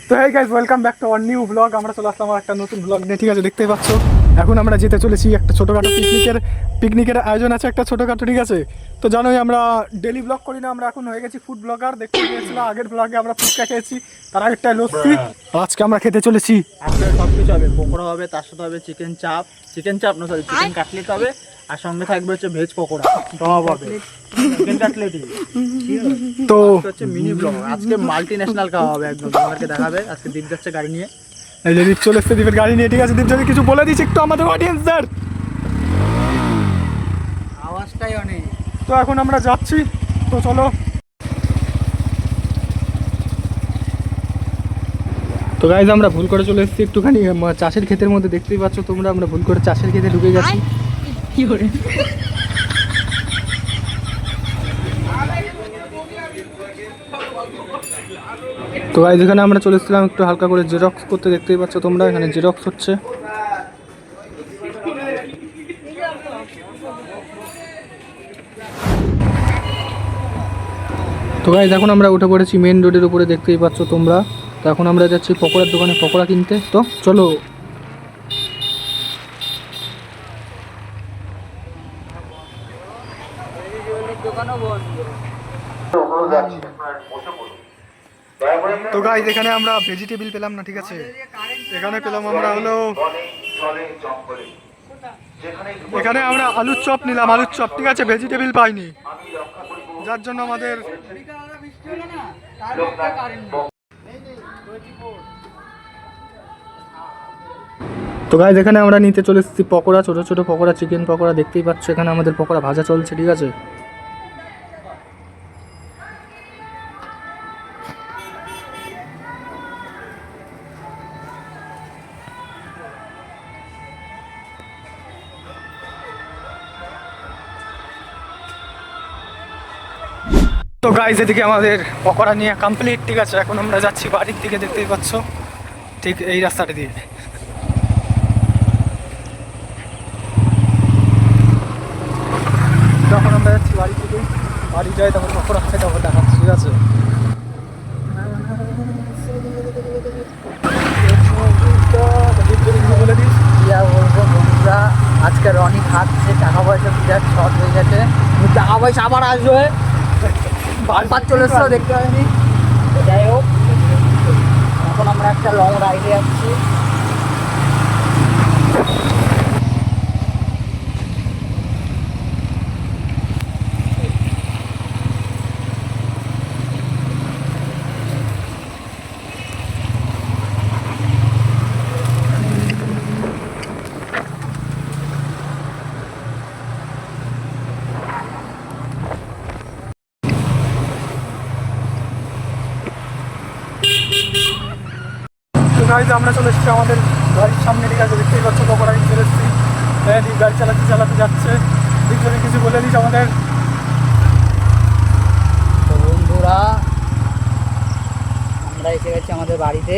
তো hey guys, welcome back to our new blog. আমরা চলে আসলাম আমার একটা নতুন ব্লগ নিয়ে, ঠিক আছে? দেখতেই পাচ্ছ এখন আমরা যেতে চলেছি একটা ছোটোখাটো পিকনিকের আয়োজন আছে একটা ছোটোখাটো, ঠিক আছে? তো জানোই আমরা ডেলি ব্লগ করি না, আমরা এখন হয়ে গেছি ফুড ব্লগার। দেখতে গিয়েছিলাম আগের ব্লগে আমরা ফুচকা খেয়েছি, তার আগেরটা লস্যি, আজকে আমরা খেতে চলেছি। আজকে সব কিছু হবে, পকোড়া হবে, তার সাথে হবে চিকেন চাপ না সরি চিকেন কাটলেট হবে, আর সঙ্গে থাকবে হচ্ছে ভেজ পকোড়া, টপ হবে চিকেন কাটলেটই। তো হচ্ছে মিনি ব্লগ, আজকে মাল্টি ন্যাশনাল খাওয়া হবে একদম, তোমাদেরকে দেখাবে। আজকে দীপ যাচ্ছে গাড়ি নিয়ে, এই যে দীপ চলে এসছে, দীপের গাড়ি নিয়ে, ঠিক আছে? দীপ যদি কিছু বলে দিচ্ছি একটু আমাদের অডিয়েন্সদের। আওয়াজটাই অনেক। তো এখন আমরা যাচ্ছি, তো চলো। তো গাইজ আমরা ভুল করে চলে এসেছি একটুখানি চাষের ক্ষেতের মধ্যে, দেখতেই পাচ্ছ তোমরা, আমরা ভুল করে চাষের ক্ষেতে ঢুকে গেছি। কি করে? তো গাইজ এখানে আমরা চলে এসেছিলাম একটু হালকা করে জেরক্স করতে, দেখতেই পাচ্ছ তোমরা, এখানে জেরক্স হচ্ছে। তো গাইজ এখন আমরা উঠে পড়েছি মেন রোডের উপরে, দেখতেই পাচ্ছ তোমরা। তো এখন আমরা যাচ্ছি পকোড়ার দোকানে পকোড়া কিনতে, তো চলো। তো গাইজ এখানে আমরা ভেজিটেবল পেলাম না, ঠিক আছে? এখানে পেলাম আমরা হলো, এখানে আমরা আলুর চপ নিলাম, আলুর চপ, ঠিক আছে? ভেজিটেবল পাইনি, যার জন্য আমাদের তো গাইজ এখানে আমরা নিতে চলে এসেছি পকোড়া, ছোটো ছোটো পকোড়া, চিকেন পকোড়া, দেখতেই পাচ্ছ এখানে আমাদের পকোড়া ভাজা চলছে, ঠিক আছে? তো গাইজ এদিকে আমাদের পকোড়া নিয়ে কমপ্লিট, ঠিক আছে? এখন আমরা যাচ্ছি বাড়ির দিকে, দেখতেই পাচ্ছ, ঠিক এই রাস্তাটা দিয়ে। যখন আমরা যাচ্ছি বাড়ি থেকে, বাড়ি যাই, তারপর পকোড়া খেতে হবে, দেখাচ্ছি, ঠিক আছে? বলে দিস বলবো বন্ধুরা, আজকে রনি খাচ্ছে, টাকা পয়সা বিরাট শর্ট হয়ে গেছে, টাকা পয়সা আবার আসবে, বারবার চলে এসছো দেখতে পাইনি। যাই হোক, এখন আমরা একটা লং রাইডে যাচ্ছি। গাড়িতে আমরা চলে এসেছি আমাদের গাড়ির সামনে, ঠিক আছে? দেখতেই পাচ্ছ পকোড়া কিনতে এসেছি, গাড়ি চালাতে চালাতে যাচ্ছে। ঠিক করে কিছু বলে দিস আমাদের। তো বন্ধুরা, আমরা এসে গেছি আমাদের বাড়িতে,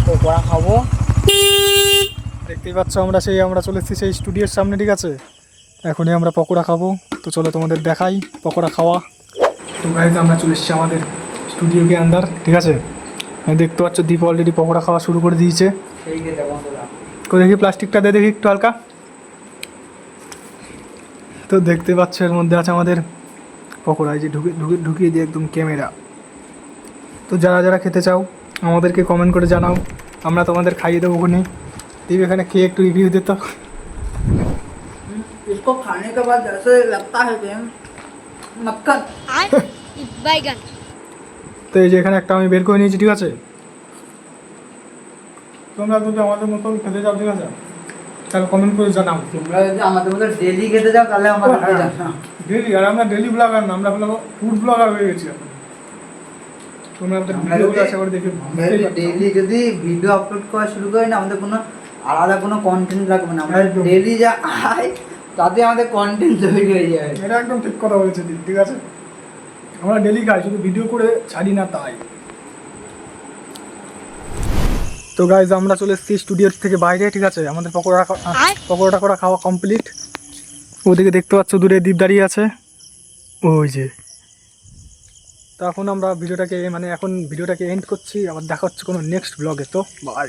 পকোড়া খাবো। দেখতেই পাচ্ছ আমরা চলে এসেছি সেই স্টুডিওর সামনে, ঠিক আছে? এখনই আমরা পকোড়া খাবো, তো চলো তোমাদের দেখাই পকোড়া খাওয়া। তো গাইজ আমরা চলে এসেছি আমাদের স্টুডিওকে আন্ডার, ঠিক আছে? দেখতে পাচ্ছ দীপ অলরেডি পকোড়া খাওয়া শুরু করে দিয়েছে। দেখি প্লাস্টিকটা দিয়ে দেখি একটু হালকা। তো দেখতে পাচ্ছ এর মধ্যে আছে আমাদের পকোড়া, এই যে ঢুকিয়ে দিয়ে একদম ক্যামেরা। তো যারা যারা খেতে চাও আমাদেরকে কমেন্ট করে জানাও, আমরা তোমাদের খাইয়ে দেবো। ওখানে দীপ এখানে খেয়ে একটু রিভিউ দিত। इसको खाने के बाद जैसे लगता है कि मक्खन। তো এই যে এখানে একটা আমি বের করে নিয়েছি, ঠিক আছে? তোমরা যদি আমাদের মতন খেতে যাও, ঠিক আছে, তাহলে কমেন্ট করে জানাও। তোমরা যদি আমাদের মতো ডেলি খেতে যাও তাহলে আমাদের ডেলি, আর আমরা ডেলি ব্লগার না, আমরা ফুড ব্লগার হয়ে গেছি এখন। তোমরা আমাদের ভিডিওগুলো আশা করে দেখে ডেইলি যদি ভিডিও আপলোড করা শুরু করি না, আমাদের কোনো আলাদা কোনো কন্টেন্ট লাগবে না, আমরা ডেইলি যা আই তাতে আমাদের কন্টেন্ট তৈরি হয়ে যাবে। এটা একদম ঠিক কথা বলেছে, ঠিক আছে? আমরা ডেলি খাই, শুধু ভিডিও করে ছাড়ি না তাই। তো গাইজ আমরা চলে এসেছি স্টুডিওর থেকে বাইরে, ঠিক আছে? আমাদের পকোড়া করা খাওয়া কমপ্লিট। ওদিকে দেখতে পাচ্ছ দূরে দীপ দাঁড়িয়ে আছে, ওই যে। তো এখন আমরা ভিডিওটাকে এখন ভিডিওটাকে এন্ড করছি, আবার দেখা হচ্ছে কোনো নেক্সট ব্লগে। তো বাই।